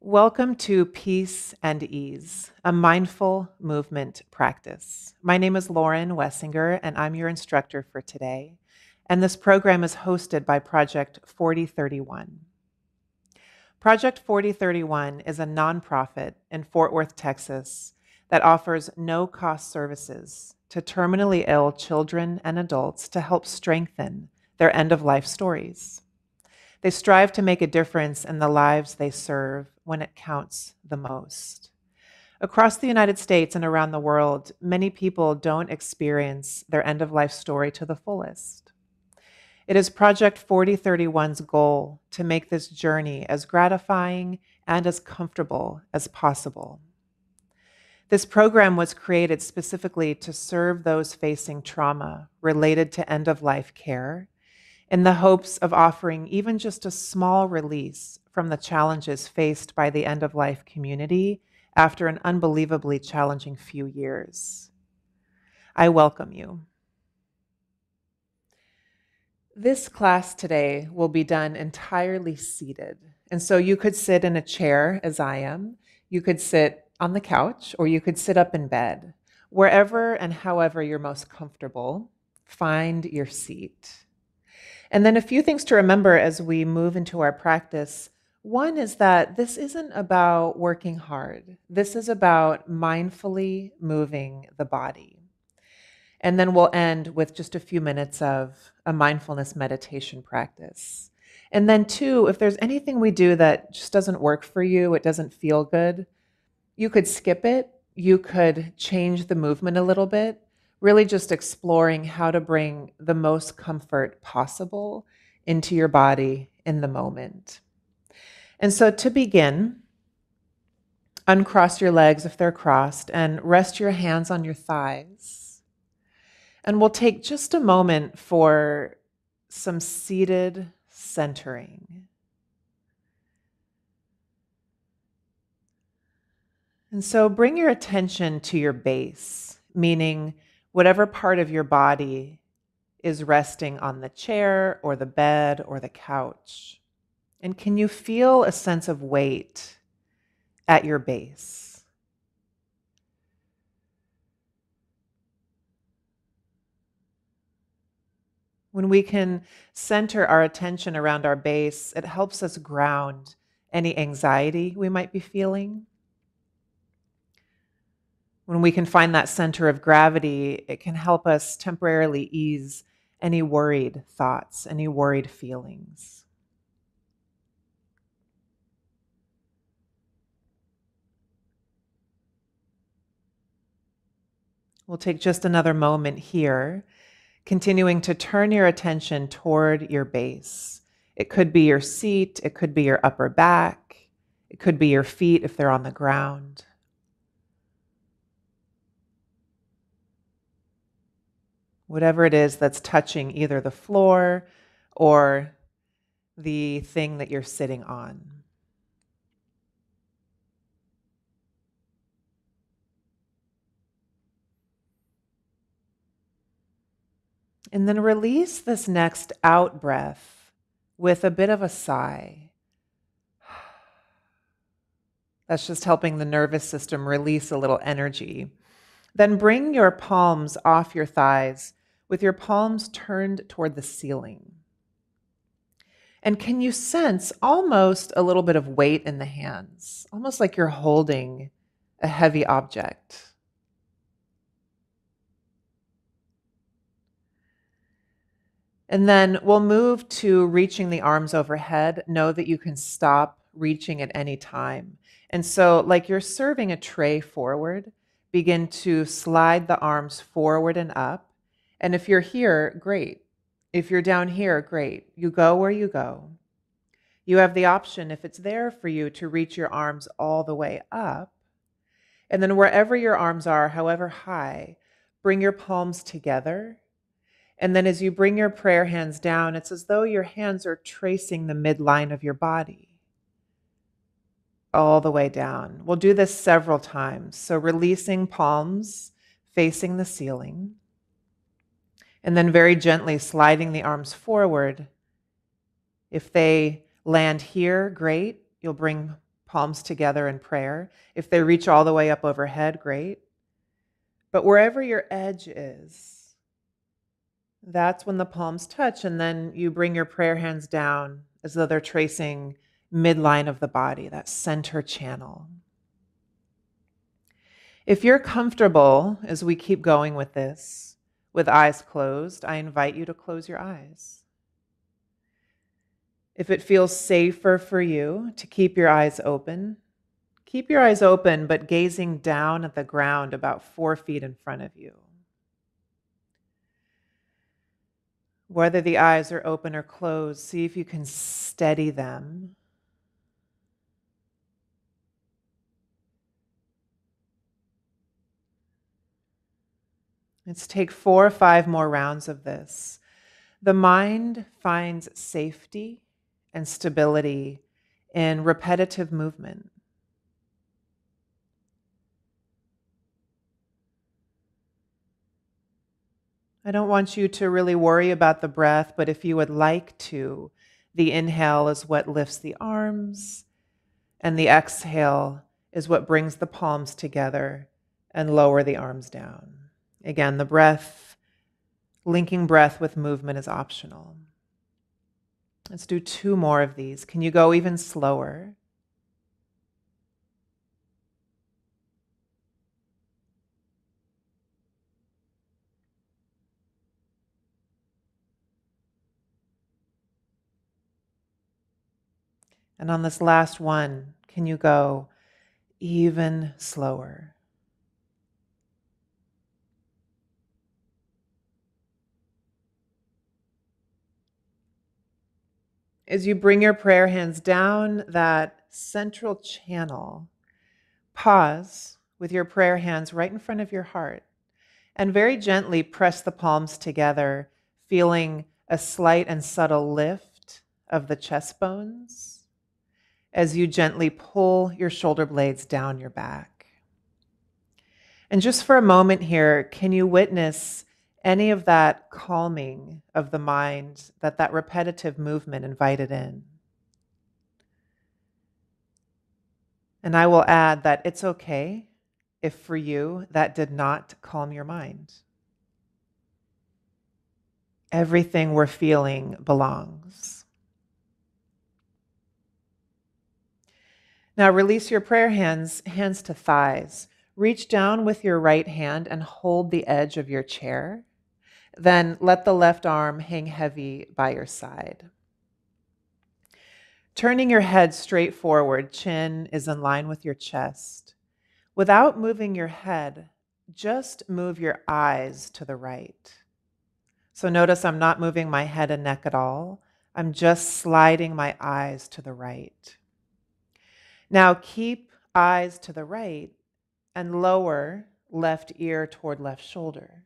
Welcome to Peace and Ease, a mindful movement practice. My name is Lauren Wessinger, and I'm your instructor for today. And this program is hosted by Project 4031. Project 4031 is a nonprofit in Fort Worth, Texas, that offers no-cost services to terminally ill children and adults to help strengthen their end-of-life stories. They strive to make a difference in the lives they serve when it counts the most. Across the United States and around the world, many people don't experience their end-of-life story to the fullest. It is Project 4031's goal to make this journey as gratifying and as comfortable as possible. This program was created specifically to serve those facing trauma related to end-of-life care, in the hopes of offering even just a small release from the challenges faced by the end-of-life community after an unbelievably challenging few years. I welcome you. This class today will be done entirely seated. And so you could sit in a chair as I am, you could sit on the couch, or you could sit up in bed. Wherever and however you're most comfortable, find your seat. And then a few things to remember as we move into our practice. One is that this isn't about working hard. This is about mindfully moving the body. And then we'll end with just a few minutes of a mindfulness meditation practice. And then two, if there's anything we do that just doesn't work for you, it doesn't feel good, you could skip it. You could change the movement a little bit. Really just exploring how to bring the most comfort possible into your body in the moment. And so to begin, uncross your legs if they're crossed and rest your hands on your thighs. And we'll take just a moment for some seated centering. And so bring your attention to your base, meaning whatever part of your body is resting on the chair or the bed or the couch. And can you feel a sense of weight at your base? When we can center our attention around our base, it helps us ground any anxiety we might be feeling. When we can find that center of gravity, it can help us temporarily ease any worried thoughts, any worried feelings. We'll take just another moment here, continuing to turn your attention toward your base. It could be your seat, it could be your upper back, it could be your feet if they're on the ground. Whatever it is that's touching either the floor or the thing that you're sitting on. And then release this next out breath with a bit of a sigh. That's just helping the nervous system release a little energy. Then bring your palms off your thighs with your palms turned toward the ceiling. And can you sense almost a little bit of weight in the hands, almost like you're holding a heavy object? And then we'll move to reaching the arms overhead. Know that you can stop reaching at any time. And so, like you're serving a tray forward, begin to slide the arms forward and up. And if you're here, great. If you're down here, great. You go where you go. You have the option, if it's there for you, to reach your arms all the way up. And then wherever your arms are, however high, bring your palms together. And then as you bring your prayer hands down, it's as though your hands are tracing the midline of your body all the way down. We'll do this several times. So releasing palms facing the ceiling. And then very gently sliding the arms forward. If they land here, great. You'll bring palms together in prayer. If they reach all the way up overhead, great. But wherever your edge is, that's when the palms touch, and then you bring your prayer hands down as though they're tracing midline of the body, that center channel. If you're comfortable as we keep going with this, with eyes closed, I invite you to close your eyes. If it feels safer for you to keep your eyes open, keep your eyes open, but gazing down at the ground about 4 feet in front of you. Whether the eyes are open or closed, see if you can steady them. Let's take 4 or 5 more rounds of this. The mind finds safety and stability in repetitive movement. I don't want you to really worry about the breath, but if you would like to, the inhale is what lifts the arms, and the exhale is what brings the palms together and lower the arms down. Again, the breath, linking breath with movement is optional. Let's do 2 more of these. Can you go even slower? And on this last one, can you go even slower? As you bring your prayer hands down that central channel, pause with your prayer hands right in front of your heart and very gently press the palms together, feeling a slight and subtle lift of the chest bones as you gently pull your shoulder blades down your back. And just for a moment here, can you witness any of that calming of the mind that repetitive movement invited in? And I will add that it's okay if for you that did not calm your mind. Everything we're feeling belongs. Now release your prayer hands to thighs. Reach down with your right hand and hold the edge of your chair. Then let the left arm hang heavy by your side. Turning your head straight forward, chin is in line with your chest. Without moving your head, just move your eyes to the right. So notice I'm not moving my head and neck at all. I'm just sliding my eyes to the right. Now keep eyes to the right and lower left ear toward left shoulder.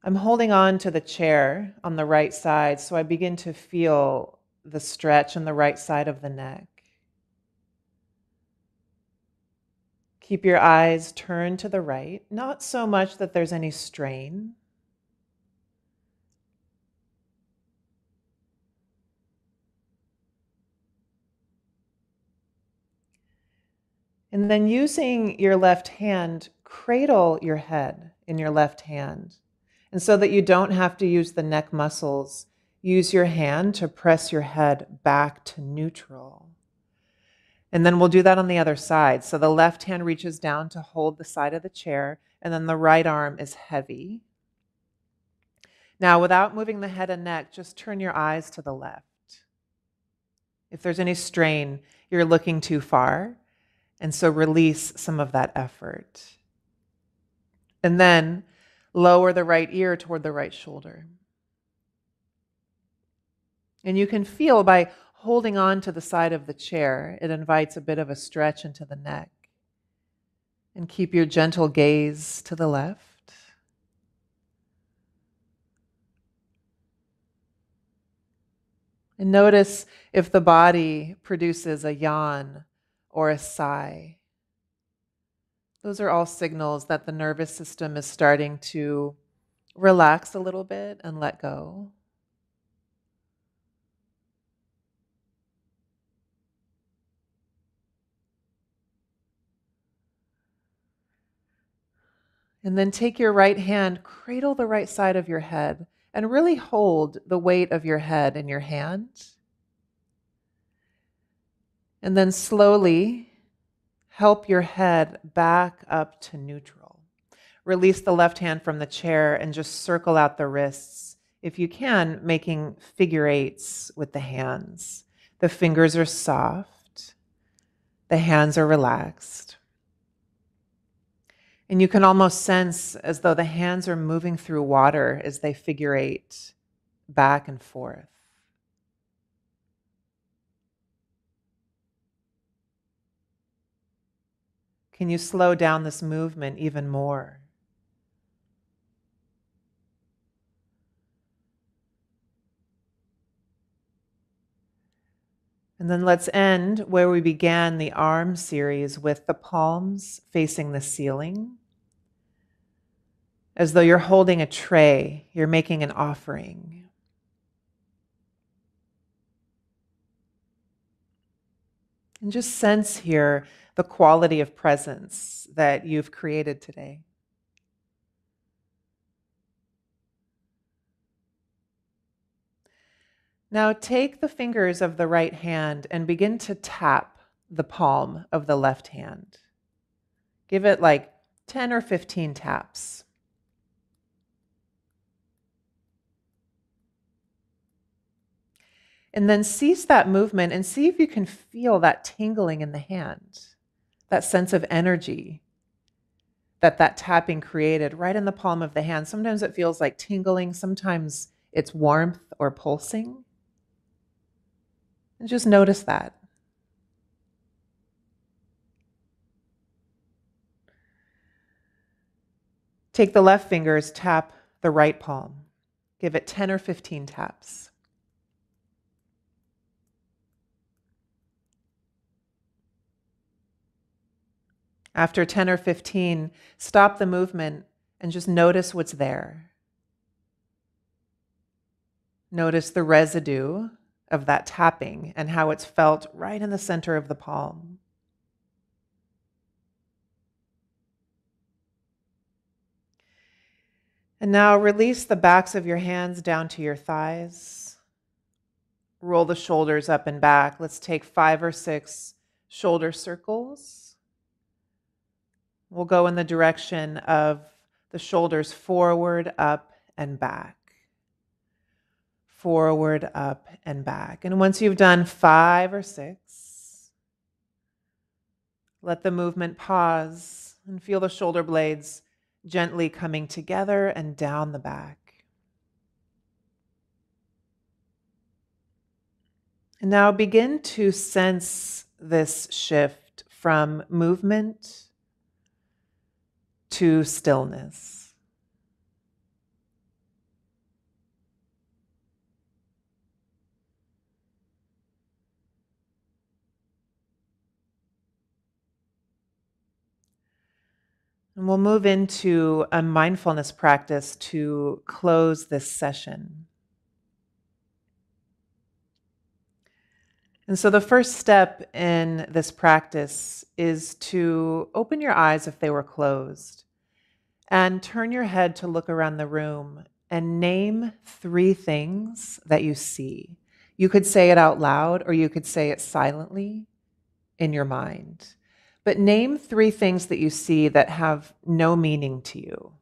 I'm holding on to the chair on the right side, so I begin to feel the stretch on the right side of the neck. Keep your eyes turned to the right, not so much that there's any strain. And then using your left hand, cradle your head in your left hand. And so that you don't have to use the neck muscles, use your hand to press your head back to neutral. And then we'll do that on the other side. So the left hand reaches down to hold the side of the chair, and then the right arm is heavy. Now, without moving the head and neck, just turn your eyes to the left. If there's any strain, you're looking too far, and so release some of that effort. And then lower the right ear toward the right shoulder. And you can feel by holding on to the side of the chair, it invites a bit of a stretch into the neck. And keep your gentle gaze to the left. And notice if the body produces a yawn or a sigh. Those are all signals that the nervous system is starting to relax a little bit and let go. And then take your right hand, cradle the right side of your head, and really hold the weight of your head in your hand. And then slowly help your head back up to neutral. Release the left hand from the chair and just circle out the wrists. If you can, making figure eights with the hands. The fingers are soft. The hands are relaxed. And you can almost sense as though the hands are moving through water as they figure eight back and forth. Can you slow down this movement even more? And then let's end where we began the arm series with the palms facing the ceiling. As though you're holding a tray, you're making an offering. And just sense here the quality of presence that you've created today. Now take the fingers of the right hand and begin to tap the palm of the left hand. Give it like 10 or 15 taps. And then cease that movement and see if you can feel that tingling in the hand, that sense of energy that tapping created right in the palm of the hand. Sometimes it feels like tingling, sometimes it's warmth or pulsing. And just notice that. Take the left fingers, tap the right palm. Give it 10 or 15 taps. After 10 or 15, stop the movement and just notice what's there. Notice the residue of that tapping and how it's felt right in the center of the palm. And now release the backs of your hands down to your thighs. Roll the shoulders up and back. Let's take 5 or 6 shoulder circles. We'll go in the direction of the shoulders forward, up, and back. Forward, up, and back. And once you've done 5 or 6, let the movement pause and feel the shoulder blades gently coming together and down the back. And now begin to sense this shift from movement to stillness. And we'll move into a mindfulness practice to close this session. And so the first step in this practice is to open your eyes if they were closed and turn your head to look around the room and name 3 things that you see. You could say it out loud or you could say it silently in your mind. But name 3 things that you see that have no meaning to you.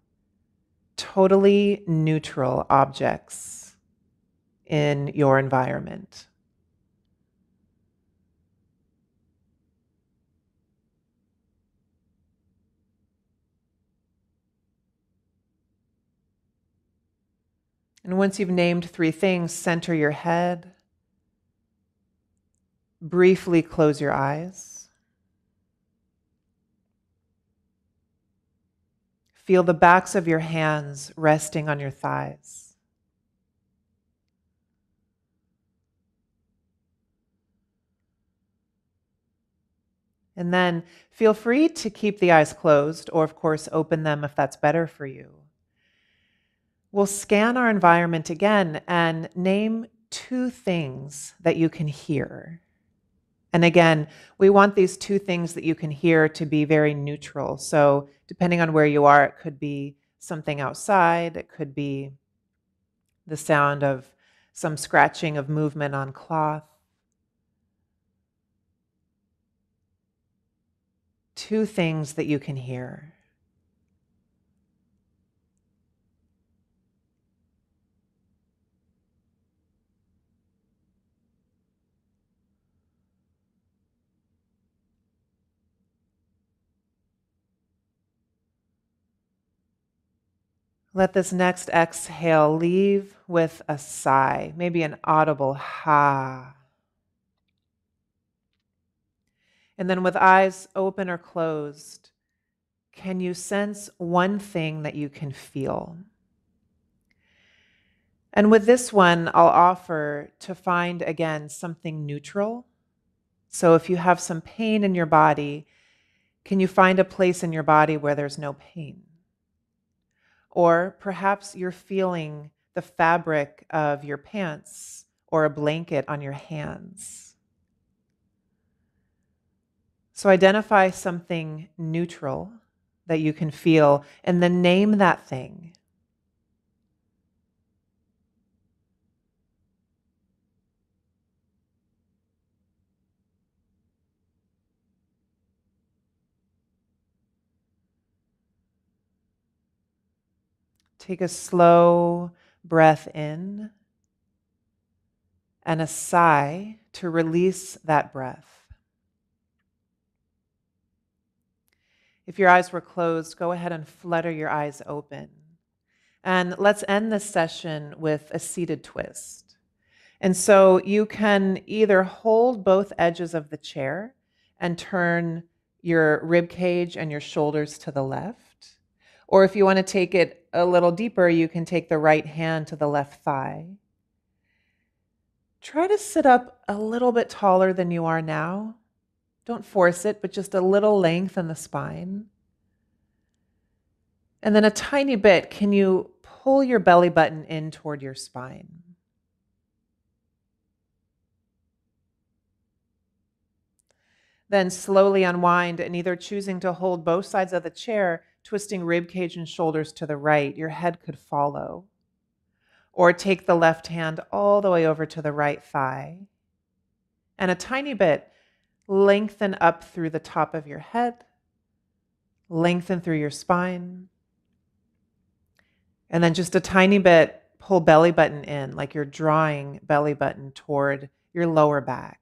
Totally neutral objects in your environment. And once you've named 3 things, center your head. Briefly close your eyes. Feel the backs of your hands resting on your thighs. And then feel free to keep the eyes closed, or of course open them if that's better for you. We'll scan our environment again and name 2 things that you can hear And again, we want these two things that you can hear to be very neutral. So depending on where you are, it could be something outside, it could be the sound of some scratching of movement on cloth. Two things that you can hear. Let this next exhale leave with a sigh, maybe an audible ha. And then with eyes open or closed, can you sense one thing that you can feel? And with this one, I'll offer to find again something neutral. So if you have some pain in your body, can you find a place in your body where there's no pain? Or perhaps you're feeling the fabric of your pants or a blanket on your hands. So identify something neutral that you can feel and then name that thing. Take a slow breath in and a sigh to release that breath. If your eyes were closed, go ahead and flutter your eyes open. And let's end this session with a seated twist. And so you can either hold both edges of the chair and turn your rib cage and your shoulders to the left. Or if you want to take it a little deeper, you can take the right hand to the left thigh. Try to sit up a little bit taller than you are now. Don't force it, but just a little length in the spine. And then a tiny bit, can you pull your belly button in toward your spine? Then slowly unwind and either choosing to hold both sides of the chair, twisting rib cage and shoulders to the right, your head could follow. Or take the left hand all the way over to the right thigh. And a tiny bit, lengthen up through the top of your head, lengthen through your spine. And then just a tiny bit, pull belly button in, like you're drawing belly button toward your lower back.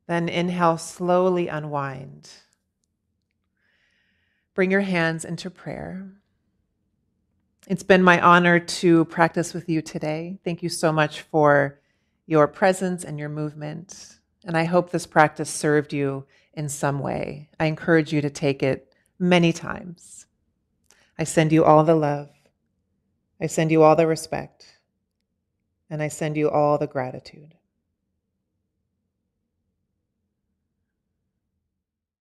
Then inhale, slowly unwind. Bring your hands into prayer. It's been my honor to practice with you today. Thank you so much for your presence and your movement. And I hope this practice served you in some way. I encourage you to take it many times. I send you all the love. I send you all the respect. And I send you all the gratitude.